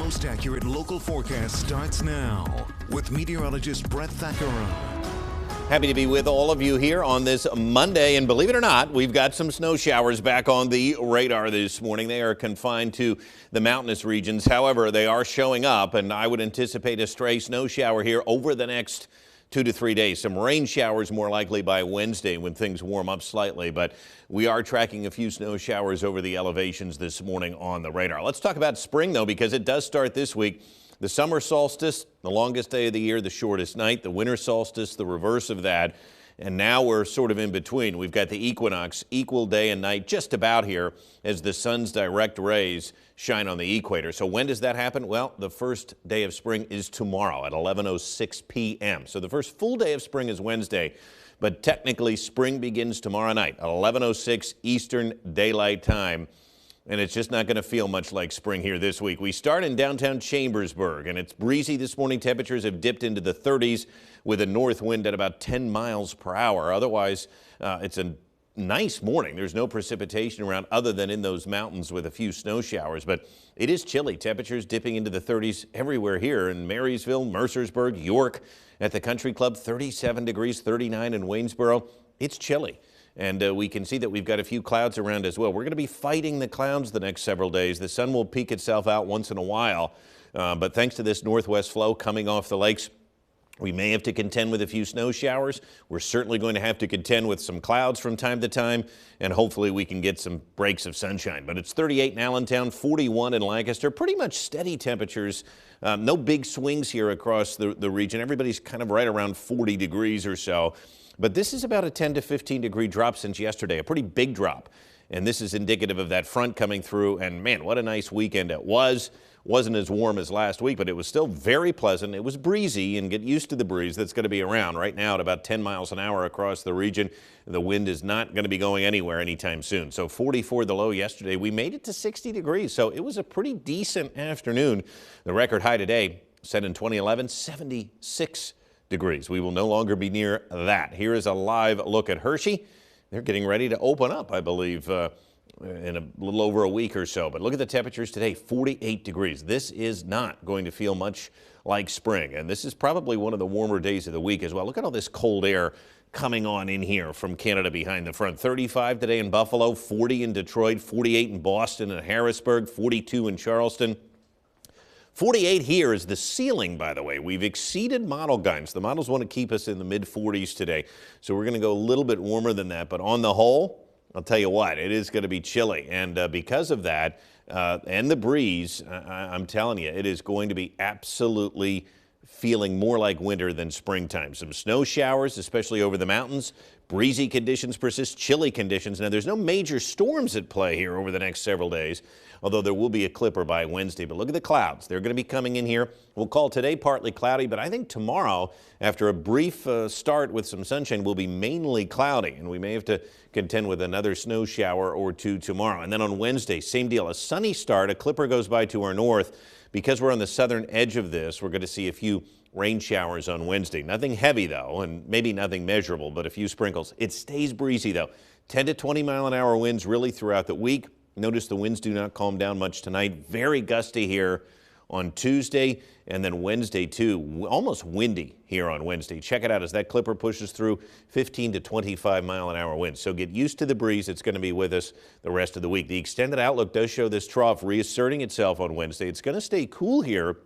most accurate local forecast starts now with meteorologist Brett Thackeray. Happy to be with all of you here on this Monday, and believe it or not, we've got some snow showers back on the radar this morning. They are confined to the mountainous regions. However, they are showing up, and I would anticipate a stray snow shower here over the next 2 to 3 days. Some rain showers more likely by Wednesday when things warm up slightly, but we are tracking a few snow showers over the elevations this morning on the radar. Let's talk about spring, though, because it does start this week. The summer solstice, the longest day of the year, the shortest night. The winter solstice, the reverse of that. And now we're sort of in between. We've got the equinox, equal day and night just about here as the sun's direct rays shine on the equator. So when does that happen? Well, the first day of spring is tomorrow at 11:06 p.m. So the first full day of spring is Wednesday, but technically spring begins tomorrow night at 11:06 Eastern Daylight Time. And it's just not going to feel much like spring here this week. We start in downtown Chambersburg, and it's breezy this morning. Temperatures have dipped into the 30s with a north wind at about 10 miles per hour. Otherwise, it's a nice morning. There's no precipitation around other than in those mountains with a few snow showers, but it is chilly. Temperatures dipping into the 30s everywhere here in Marysville, Mercersburg, York. At the Country Club, 37 degrees, 39 in Waynesboro. It's chilly. And we can see that we've got a few clouds around as well. We're going to be fighting the clouds the next several days. The sun will peek itself out once in a while. But thanks to this northwest flow coming off the lakes, we may have to contend with a few snow showers. We're certainly going to have to contend with some clouds from time to time. And hopefully we can get some breaks of sunshine. But it's 38 in Allentown, 41 in Lancaster. Pretty much steady temperatures. No big swings here across the region. Everybody's kind of right around 40 degrees or so. But this is about a 10 to 15 degree drop since yesterday, a pretty big drop. And this is indicative of that front coming through. And man, what a nice weekend it was. Wasn't as warm as last week, but it was still very pleasant. It was breezy, and get used to the breeze that's going to be around right now at about 10 miles an hour across the region. The wind is not going to be going anywhere anytime soon. So 44 the low yesterday. We made it to 60 degrees. So it was a pretty decent afternoon. The record high today set in 2011, 76 degrees. We will no longer be near that. Here is a live look at Hershey. They're getting ready to open up, I believe, in a little over a week or so. But look at the temperatures today, 48 degrees. This is not going to feel much like spring. And this is probably one of the warmer days of the week as well. Look at all this cold air coming on in here from Canada behind the front. 35 today in Buffalo, 40 in Detroit, 48 in Boston and Harrisburg, 42 in Charleston. 48 here is the ceiling, by the way. We've exceeded model guidance. The models want to keep us in the mid-40s today. So we're going to go a little bit warmer than that. But on the whole, I'll tell you what, it is going to be chilly. And because of that and the breeze, I'm telling you, it is going to be absolutely feeling more like winter than springtime. Some snow showers, especially over the mountains. Breezy conditions persist, chilly conditions. Now, there's no major storms at play here over the next several days, although there will be a clipper by Wednesday. But look at the clouds. They're going to be coming in here. We'll call today partly cloudy, but I think tomorrow, after a brief start with some sunshine, will be mainly cloudy, and we may have to contend with another snow shower or two tomorrow. And then on Wednesday, same deal. A sunny start. A clipper goes by to our north. Because we're on the southern edge of this, we're going to see a few rain showers on Wednesday. Nothing heavy, though, and maybe nothing measurable, but a few sprinkles. It stays breezy, though. 10 to 20 mile an hour winds really throughout the week. Notice the winds do not calm down much tonight. Very gusty here on Tuesday, and then Wednesday, too. Almost windy here on Wednesday. Check it out as that clipper pushes through 15 to 25 mile an hour winds. So get used to the breeze. It's going to be with us the rest of the week. The extended outlook does show this trough reasserting itself on Wednesday. It's going to stay cool here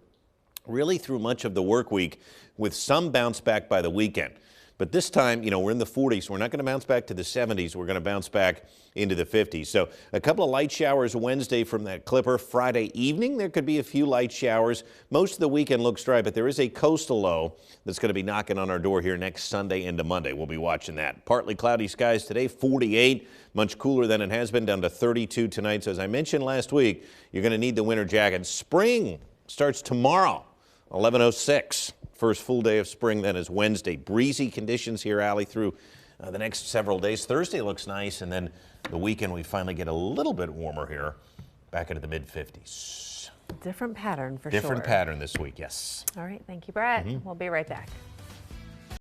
really through much of the work week with some bounce back by the weekend. But this time, we're in the 40s. We're not going to bounce back to the 70s. We're going to bounce back into the 50s. So a couple of light showers Wednesday from that clipper. Friday evening, there could be a few light showers. Most of the weekend looks dry, but there is a coastal low that's going to be knocking on our door here next Sunday into Monday. We'll be watching that. Partly cloudy skies today, 48, much cooler than it has been, down to 32 tonight. So as I mentioned last week, you're going to need the winter jacket. Spring starts tomorrow, 11:06. First full day of spring then is Wednesday. Breezy conditions here, Allie, through the next several days. Thursday looks nice, and then the weekend we finally get a little bit warmer here, back into the mid-50s. Different pattern for sure. Different pattern this week, yes. All right, thank you, Brett. We'll be right back.